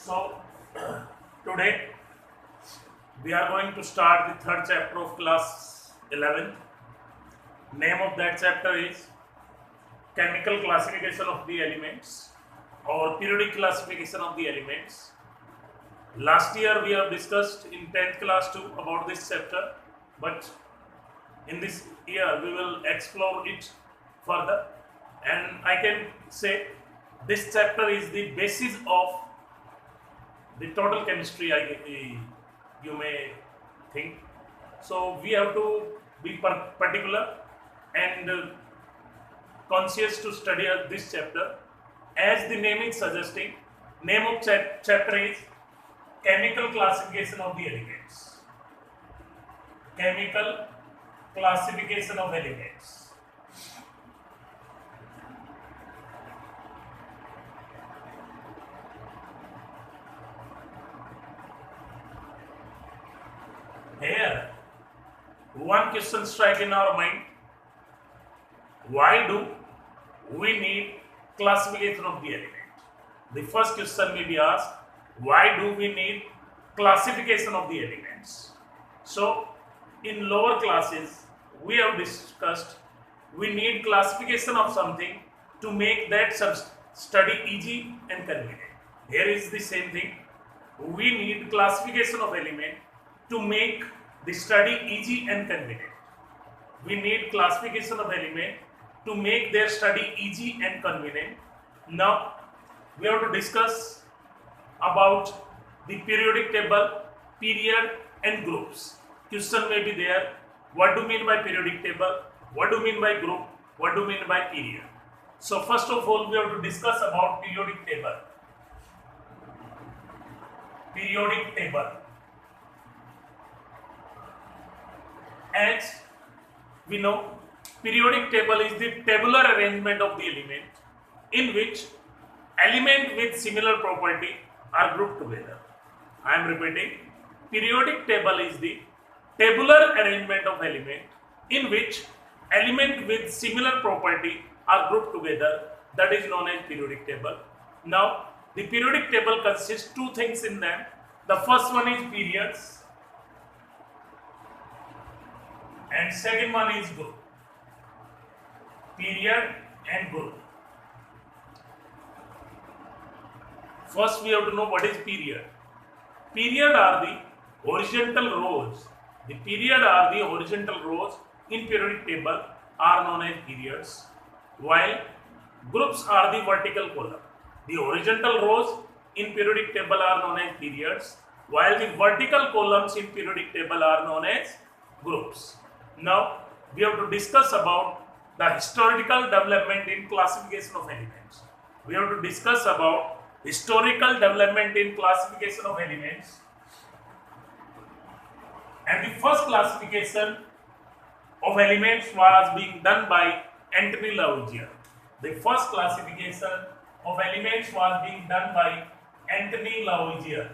So today we are going to start the third chapter of class 11th. Name of that chapter is chemical classification of the elements or periodic classification of the elements. Last year we have discussed in 10th class too about this chapter, but in this year we will explore it further, and I can say this chapter is the basis of the total chemistry. You may think so. We have to be particular and conscious to study this chapter, as the name is suggesting. Name of chapter is chemical classification of the elements. Chemical classification of elements. Here, one question strike in our mind: why do we need classification of the element? The first question may be asked: why do we need classification of the elements? So, in lower classes, we have discussed we need classification of something to make that study easy and convenient. Here is the same thing. We need classification of element to make the study easy and convenient. We need classification of element to make their study easy and convenient. Now, we have to discuss about the periodic table, period and groups. Question may be there: what do you mean by periodic table? What do you mean by group? What do you mean by period? So first of all, we have to discuss about periodic table. Periodic table. As we know, periodic table is the tabular arrangement of the element in which elements with similar property are grouped together. I am repeating, periodic table is the tabular arrangement of element in which elements with similar property are grouped together. That is known as periodic table. Now, the periodic table consists two things in them. The first one is periods, and second one is group. Period and group. First we have to know what is period. Period are the horizontal rows. The period are the horizontal rows in periodic table are known as periods, while groups are the vertical column. The horizontal rows in periodic table are known as periods, while the vertical columns in periodic table are known as groups. Now, we have to discuss about the historical development in classification of elements. We have to discuss about historical development in classification of elements. And the first classification of elements was being done by Anthony Lavoisier. The first classification of elements was being done by Anthony Lavoisier,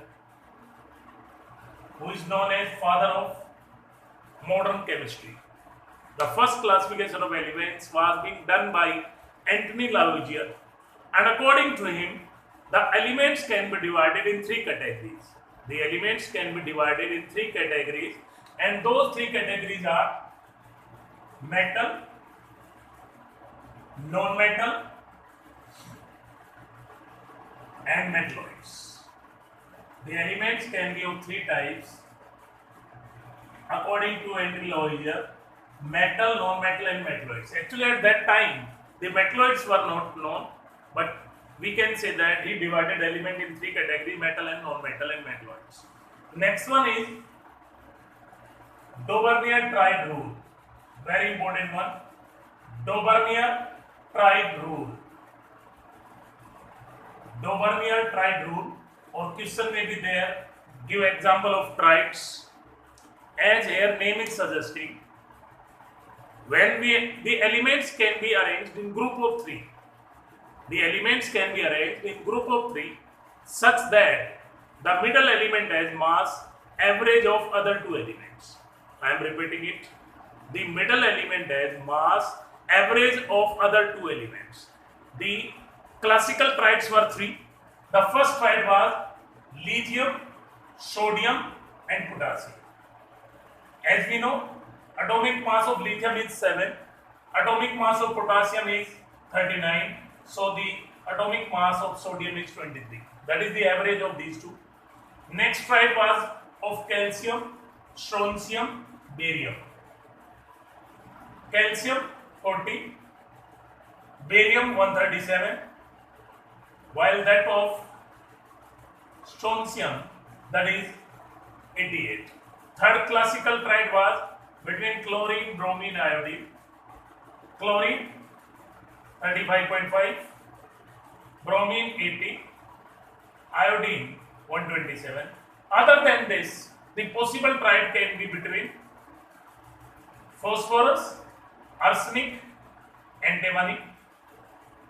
who is known as father of modern chemistry. The first classification of elements was being done by Anthony Lavoisier, and according to him, the elements can be divided in three categories. The elements can be divided in three categories, and those three categories are metal, non-metal, and metalloids. The elements can be of three types according to Anthony Lavoisier: metal, non-metal and metalloids. Actually, at that time, the metalloids were not known, but we can say that he divided element in three categories: metal and non-metal and metalloids. Next one is Dauvergne-Tried rule. Very important one. Dauvergne-Tried rule. Dauvergne-Tried rule, or question may be there: give example of triads. As here name is suggesting, when the elements can be arranged in group of three. The elements can be arranged in group of three such that the middle element has mass average of other two elements. I am repeating it. The middle element has mass average of other two elements. The classical triads were three. The first triad was lithium, sodium, and potassium. As we know, atomic mass of lithium is 7, atomic mass of potassium is 39, so the atomic mass of sodium is 23. That is the average of these two. Next triad was of calcium, strontium, barium. Calcium 40, barium 137, while that of strontium, that is 88. Third classical triad was between chlorine, bromine, iodine. Chlorine 35.5, bromine 80, iodine 127. Other than this, the possible triad can be between phosphorus, arsenic, antimony.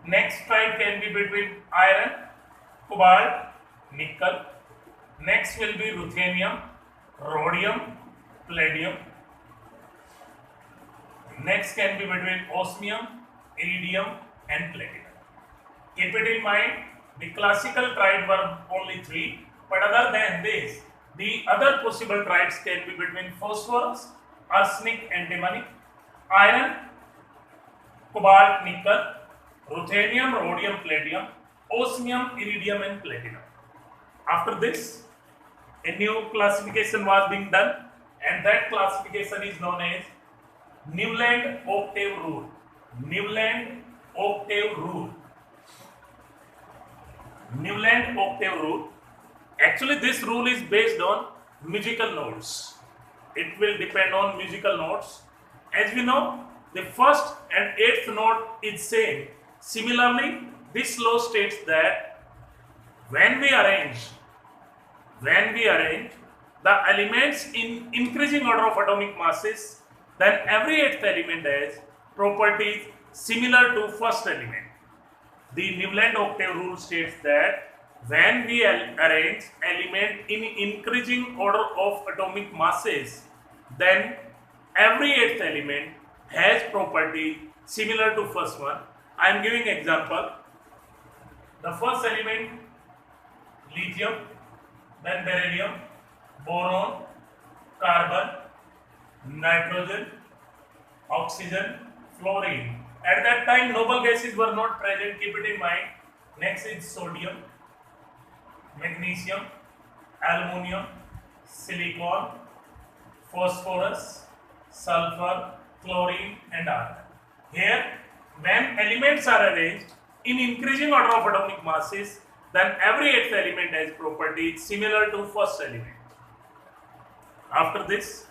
Next triad can be between iron, cobalt, nickel. Next will be ruthenium, rhodium, palladium. Next can be between osmium, iridium, and platinum. Keep it in mind, the classical triad were only 3, but other than this, the other possible triads can be between phosphorus, arsenic, antimony, iron, cobalt, nickel, ruthenium, rhodium, palladium, osmium, iridium, and platinum. After this, a new classification was being done, and that classification is known as Newland octave rule. Newland octave rule. Newland octave rule. Actually, this rule is based on musical notes. It will depend on musical notes. As we know, the first and eighth note is same. Similarly, this law states that when we arrange the elements in increasing order of atomic masses, then every eighth element has properties similar to first element. The Newland octave rule states that when we arrange element in increasing order of atomic masses, then every eighth element has property similar to first one. I am giving example. The first element lithium, then beryllium, boron, carbon, nitrogen, oxygen, fluorine. At that time, noble gases were not present, keep it in mind. Next is sodium, magnesium, aluminum, silicon, phosphorus, sulfur, chlorine, and argon. Here, when elements are arranged in increasing order of atomic masses, then every eighth element has properties similar to first element. After this,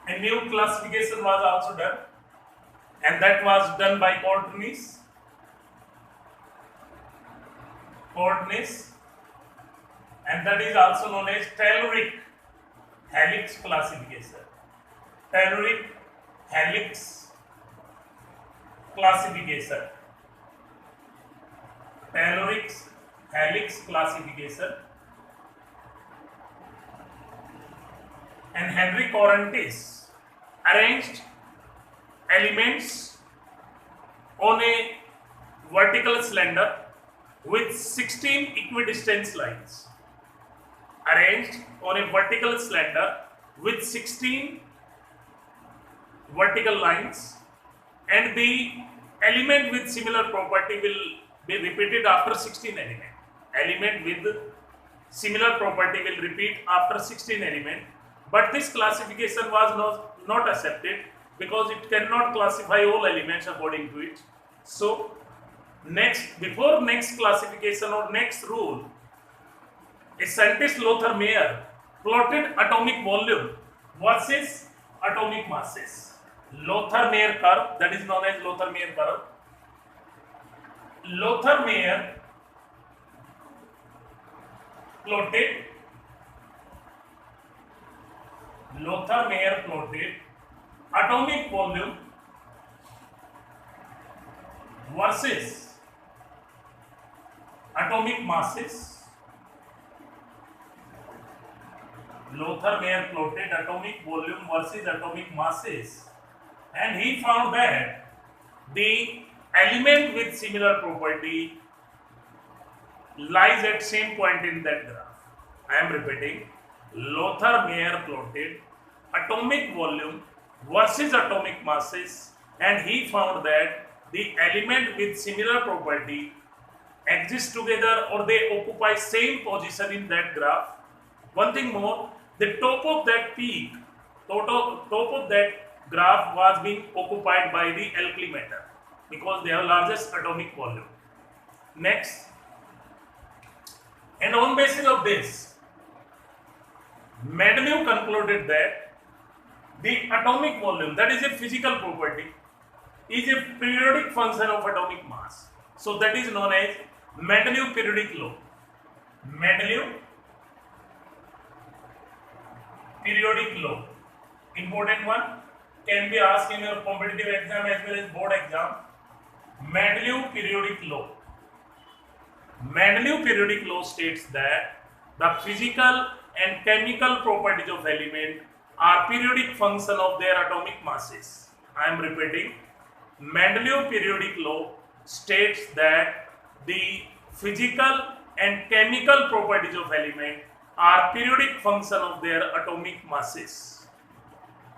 a new classification was also done, and that was done by Courtney's, and that is also known as telluric helix classification. Telluric helix classification. Telluric helix classification. And Henry Corentis arranged elements on a vertical cylinder with 16 equidistant lines. Arranged on a vertical cylinder with 16 vertical lines, and the element with similar property will be repeated after 16 elements. Element with similar property will repeat after 16 elements, but this classification was not accepted because it cannot classify all elements according to it. So, before next classification or next rule, a scientist Lothar Meyer plotted atomic volume versus atomic masses. Lothar Meyer curve, that is known as Lothar Meyer curve. Lothar Meyer plotted atomic volume versus atomic masses. Lothar Meyer plotted atomic volume versus atomic masses, and he found that the element with similar property lies at same point in that graph. I am repeating. Lothar Meyer plotted atomic volume versus atomic masses, and he found that the element with similar property exist together or they occupy same position in that graph. One thing more, the top of that peak, top of that graph was being occupied by the alkali matter because they have largest atomic volume. Next, and on basis of this, Mendeleev concluded that the atomic volume, that is a physical property, is a periodic function of atomic mass. So that is known as Mendeleev periodic law. Mendeleev periodic law. Important one, can be asked in your competitive exam as well as board exam. Mendeleev periodic law. Mendeleev periodic law states that the physical and chemical properties of element are periodic function of their atomic masses. I am repeating. Mendeleev periodic law states that the physical and chemical properties of element are periodic function of their atomic masses,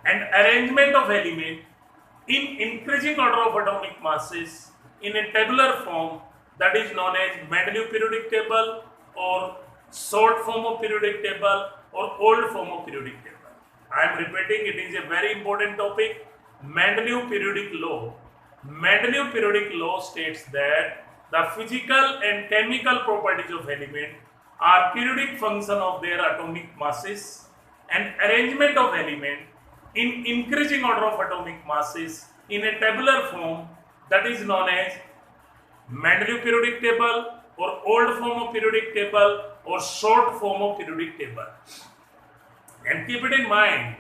and arrangement of element in increasing order of atomic masses in a tabular form, that is known as Mendeleev periodic table or short form of periodic table or old form of periodic table. I am repeating, it is a very important topic. Mendeleev periodic law. Mendeleev periodic law states that the physical and chemical properties of element are periodic function of their atomic masses, and arrangement of element in increasing order of atomic masses in a tabular form, that is known as Mendeleev periodic table or old form of periodic table or short form of periodic table. And keep it in mind,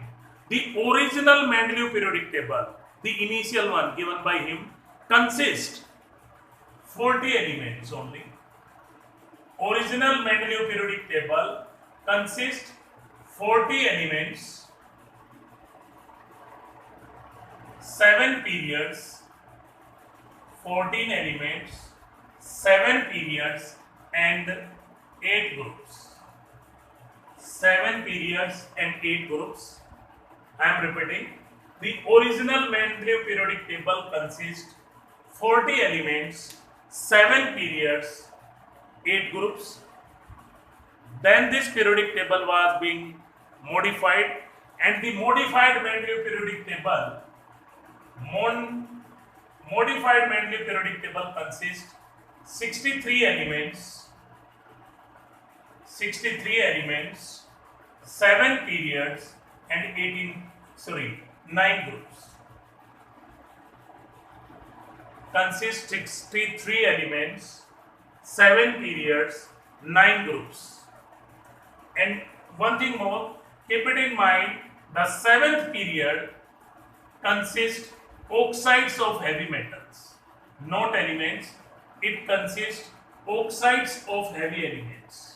the original Mendeleev periodic table, the initial one given by him, consists 40 elements only. Original Mendeleev periodic table consists 40 elements, 7 periods, 14 elements, 7 periods and 8 groups. 7 periods and 8 groups. I am repeating. The original Mendeleev periodic table consists 40 elements, 7 periods, 8 groups. Then this periodic table was being modified, and the modified Mendeleev periodic table consists 63 elements, 7 periods and 9 groups. Consists 63 elements, 7 periods, 9 groups. And one thing more, keep it in mind, the 7th period consists oxides of heavy metals, not elements. It consists oxides of heavy elements.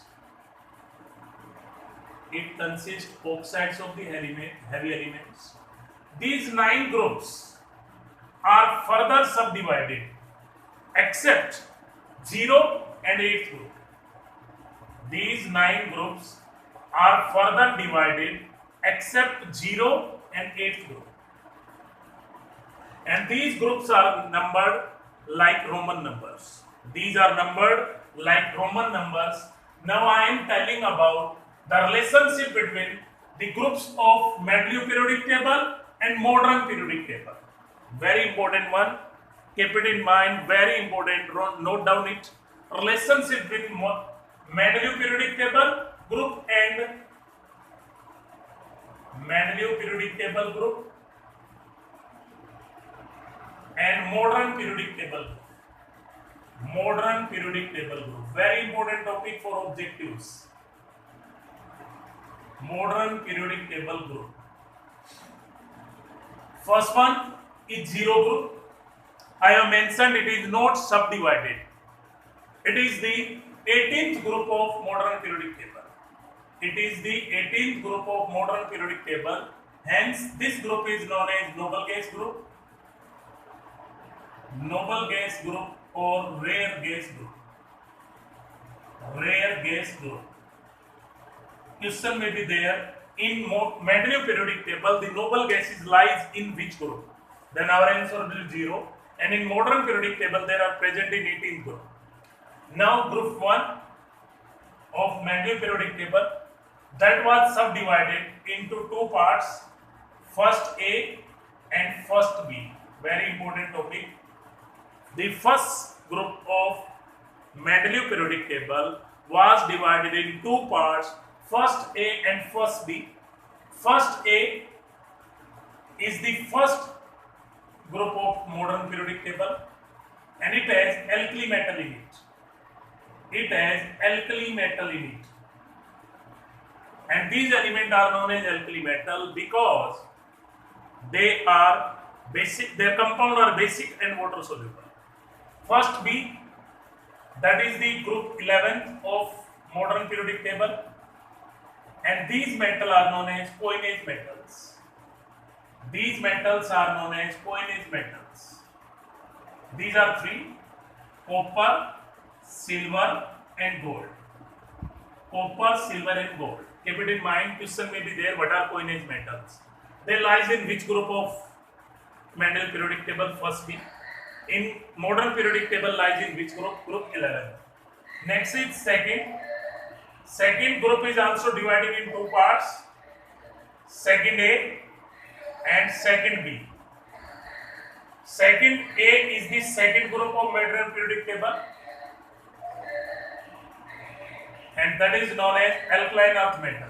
It consists oxides of the heavy elements. These 9 groups are further subdivided except 0 and 8th group. These 9 groups are further divided except 0 and 8th group. And these groups are numbered like Roman numbers. These are numbered like Roman numbers. Now I am telling about the relationship between the groups of Mendeleev periodic table and modern periodic table. Very important one. Keep it in mind. Very important. Note down it. Relationship between Mendeleev periodic table group and Mendeleev periodic table group and modern periodic table group. Modern periodic table group. Very important topic for objectives. Modern periodic table group. First one is 0 group. I have mentioned it is not subdivided. It is the 18th group of modern periodic table. It is the 18th group of modern periodic table. Hence, this group is known as noble gas group, noble gas group or rare gas group. rare gas group. Question may be there. In Mendeleev periodic table, the noble gases lies in which group? Then our answer will be 0. And in modern periodic table, they are present in 18th group. Now group 1 of Mendeleev periodic table, that was subdivided into two parts, first A and first B. Very important topic. The first group of Mendeleev periodic table was divided in two parts, first A and first B. First A is the first group of modern periodic table, and it has alkali metal in it. It has alkali metal in it. And these elements are known as alkali metal because they are basic, their compound are basic and water soluble. First B, that is the group 11th of modern periodic table, and these metals are known as coinage metals. These metals are known as coinage metals. These are three: copper, silver and gold. Copper, silver and gold. Keep it in mind, question may be there, what are coinage metals? They lies in which group of Mendel periodic table? First B. In modern periodic table lies in which group? Group 11. Next is second. Second group is also divided in two parts, second A and second B. Second A is the second group of modern periodic table, and that is known as alkaline earth metal.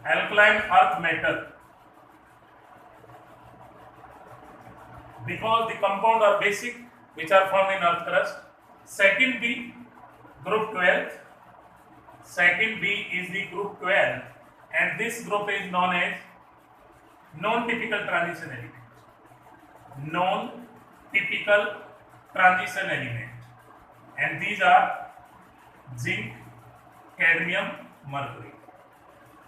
Alkaline earth metal, because the compounds are basic which are found in earth crust. Second B, group 12. Second B is the group 12, and this group is known as non-typical transition element. Non-typical transition element, and these are zinc, cadmium, mercury.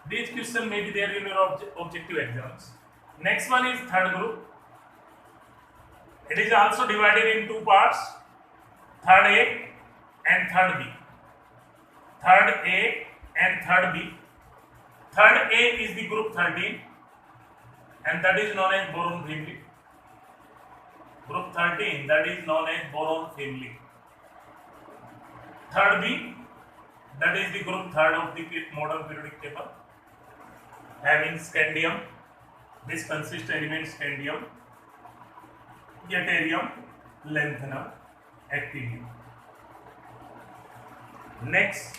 These questions may be there in your objective exams. Next one is third group. It is also divided in two parts, third A and third B. Third A and third B. Third A is the group 13, and that is known as boron family. Group 13, that is known as boron family. Third B, that is the group third of the modern periodic table, having scandium. This consists element scandium, yttrium, lanthanum, actinium. Next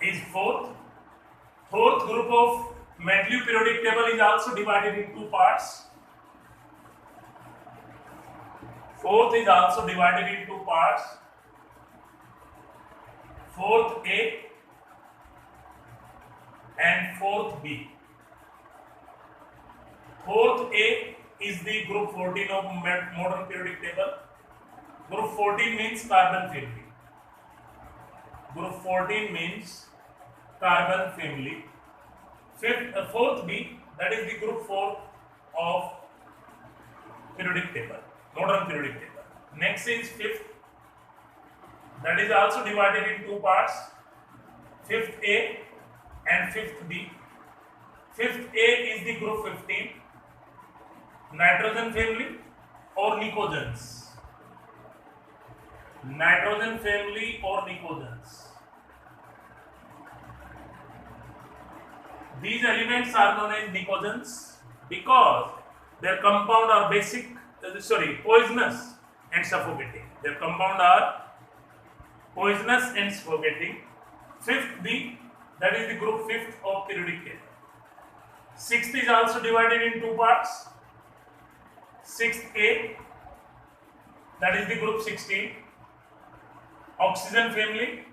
is fourth. Fourth group of Mendeleev periodic table is also divided in two parts. Fourth is also divided in two parts. Fourth A and fourth B. Fourth A is the group 14 of modern periodic table. Group 14 means carbon family. Group 14 means carbon family. Fourth B, that is the group 4 of periodic table, modern periodic table. Next is fifth, that is also divided in two parts, fifth A and fifth B. Fifth A is the group 15, nitrogen family or nicogens. Nitrogen family or nicogens. These elements are known as nicogens because their compound are poisonous and suffocating. Their compound are poisonous and suffocating. Fifth B, that is the group 5th of periodic table. Sixth is also divided in two parts. Sixth A, that is the group 16, oxygen family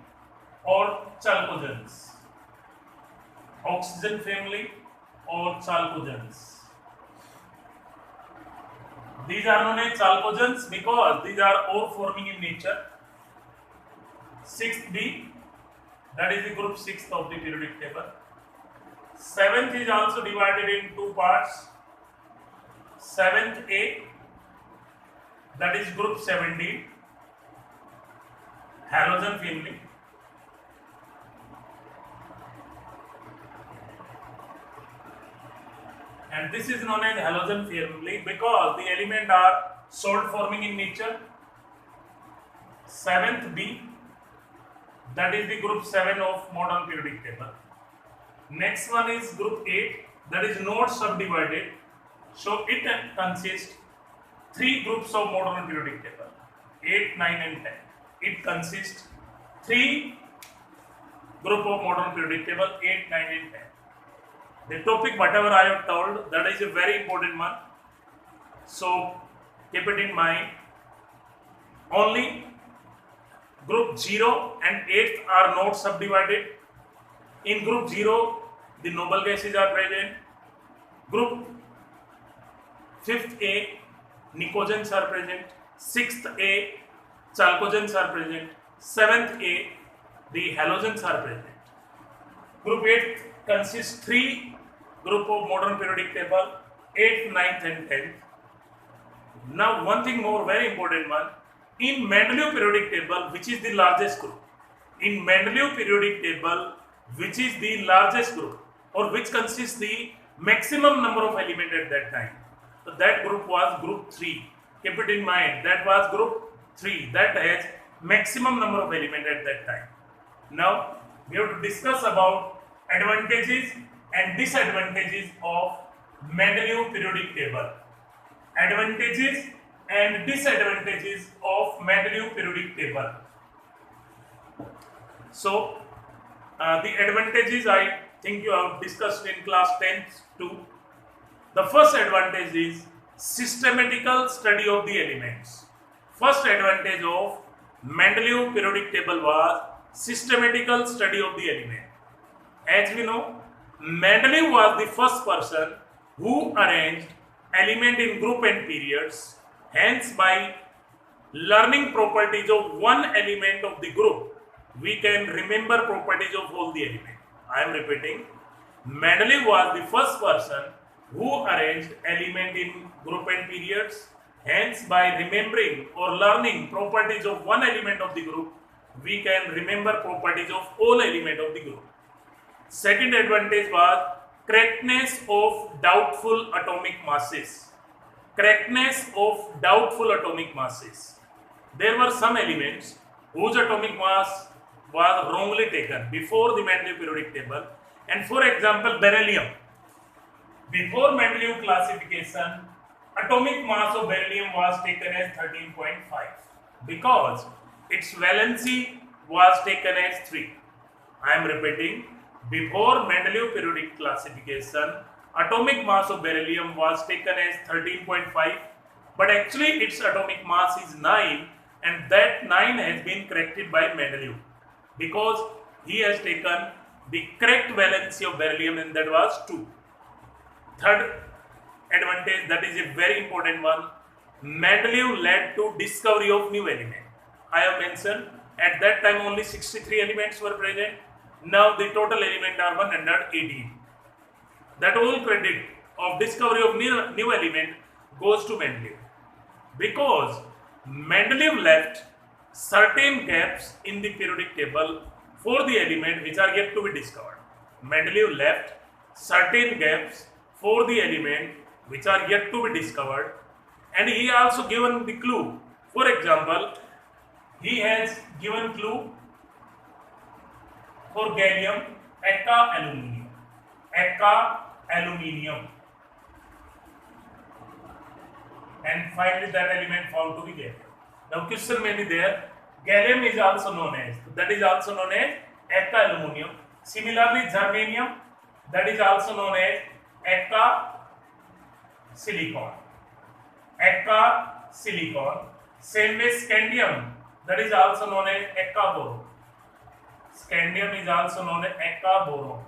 or chalcogens. Oxygen family or chalcogens. These are known as chalcogens because these are ore forming in nature. Sixth B, that is the group 6th of the periodic table. Seventh is also divided in two parts. Seventh A that is group 17, halogen family. And this is known as halogen family because the elements are salt forming in nature. 7th B, that is the group 7 of modern periodic table. Next one is group 8, that is not subdivided. So it consists 3 groups of modern periodic table, 8, 9 and 10. It consists 3 group of modern periodic table, 8, 9 and 10. The topic whatever I have told, that is a very important one. So keep it in mind. Only group 0 and 8 are not subdivided. In group 0, the noble gases are present. Group 5th A, nicogens are present. 6th A, chalcogens are present. 7th A, the halogens are present. Group 8 consists 3 group of modern periodic table, 8th, 9th and 10th. Now one thing more, very important one. In Mendeleev periodic table, which is the largest group? In Mendeleev periodic table, which is the largest group or which consists the maximum number of elements at that time? So that group was group 3. Keep it in mind, that was group 3 that has maximum number of elements at that time. Now we have to discuss about advantages and disadvantages of Mendeleev periodic table. Advantages and disadvantages of Mendeleev periodic table. So the advantages I think you have discussed in class 10th too. The first advantage is systematical study of the elements. First advantage of Mendeleev periodic table was systematical study of the element. As we know, Mendeleev was the first person who arranged element in group and periods. Hence, by learning properties of one element of the group, we can remember properties of all the element. I am repeating, Mendeleev was the first person who arranged element in group and periods. Hence, by remembering or learning properties of one element of the group, we can remember properties of all element of the group. Second advantage was correctness of doubtful atomic masses. Correctness of doubtful atomic masses. There were some elements whose atomic mass was wrongly taken before the Mendeleev periodic table. And for example, beryllium. Before Mendeleev classification, atomic mass of beryllium was taken as 13.5 because its valency was taken as 3. I am repeating, before Mendeleev periodic classification, atomic mass of beryllium was taken as 13.5, but actually its atomic mass is 9, and that 9 has been corrected by Mendeleev because he has taken the correct valency of beryllium, and that was 2. Third advantage, that is a very important one, Mendeleev led to discovery of new element. I have mentioned at that time only 63 elements were present. Now the total element are 118. That whole credit of discovery of new element goes to Mendeleev because Mendeleev left certain gaps in the periodic table for the element which are yet to be discovered. Mendeleev left certain gaps for the element which are yet to be discovered, and he also given the clue. For example, he has given clue for gallium, eka aluminium. Eka aluminium. And finally that element found to be gallium. Now question may be there, gallium is also known as, that is also known as eka aluminium. Similarly germanium, that is also known as eka silicon. Eka silicon. Same way scandium, that is also known as eka boron. Scandium is also known as eka boron.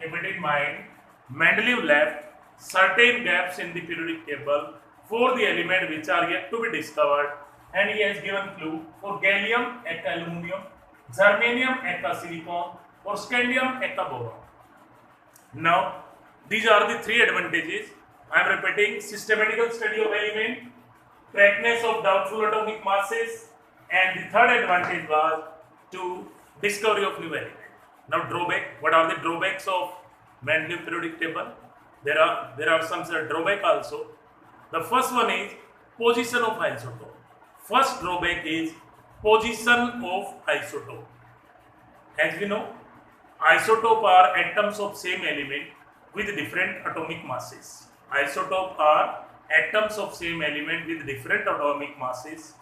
Keep it in mind, Mendeleev left certain gaps in the periodic table for the element which are yet to be discovered, and he has given clue for gallium, eka aluminium, germanium, eka silicon, or scandium, eka boron. Now, these are the 3 advantages. I am repeating: systematical study of element, correctness of doubtful atomic masses, and the third advantage was to discovery of new element. Now drawback. What are the drawbacks of Mendeleev periodic table? There are some drawback also. The first one is position of isotope. First drawback is position of isotope. As we know, isotope are atoms of same element with different atomic masses. Isotope are atoms of same element with different atomic masses.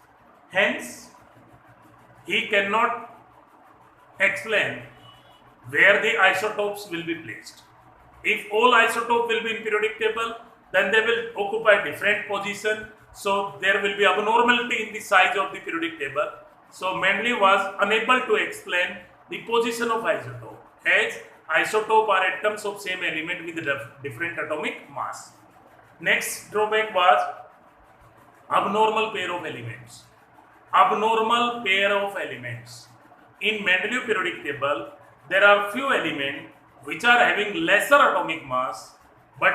Hence, he cannot explain where the isotopes will be placed. If all isotopes will be in periodic table, then they will occupy different position. So there will be abnormality in the size of the periodic table. So Mendeleev was unable to explain the position of isotope, as isotope are atoms of same element with different atomic mass. Next drawback was abnormal pair of elements. Abnormal pair of elements. In Mendeleev periodic table, there are few elements which are having lesser atomic mass, but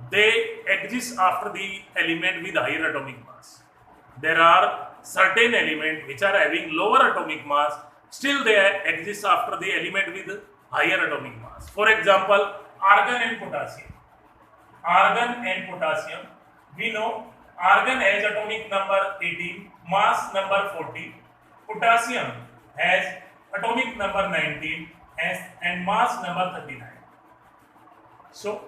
they exist after the element with higher atomic mass. There are certain elements which are having lower atomic mass, still they exist after the element with higher atomic mass. For example, argon and potassium. Argon and potassium. We know argon has atomic number 18, mass number 40. Potassium has atomic number 19 and mass number 39. So,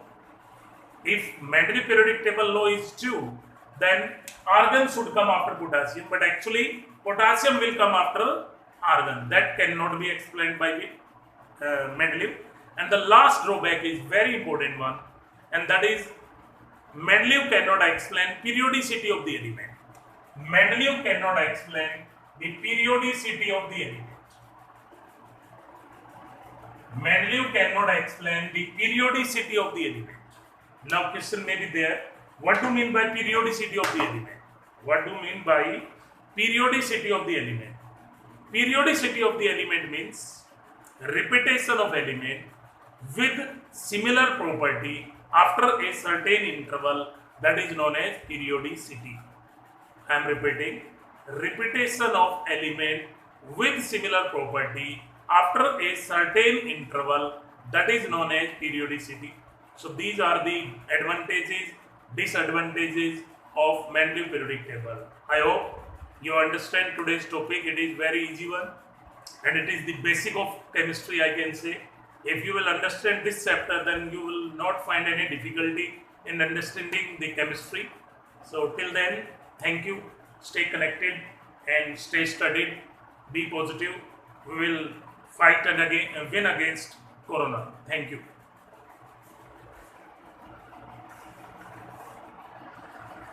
if Mendeleev periodic table law is true, then argon should come after potassium, but actually potassium will come after argon. That cannot be explained by Mendeleev. And the last drawback is very important one, and that is Mendeleev cannot explain periodicity of the element. Mendeleev cannot explain the periodicity of the element. Mendeleev cannot explain the periodicity of the element. Now question may be there, what do you mean by periodicity of the element? What do you mean by periodicity of the element? Periodicity of the element means repetition of element with similar property after a certain interval, that is known as periodicity. I am repeating, repetition of element with similar property after a certain interval, that is known as periodicity. So these are the advantages, disadvantages of Mendeleev periodic table. I hope you understand today's topic. It is very easy one, and it is the basic of chemistry, I can say. If you will understand this chapter, then you will not find any difficulty in understanding the chemistry. So till then, thank you. Stay connected and stay studied. Be positive. We will fight and win against Corona. Thank you.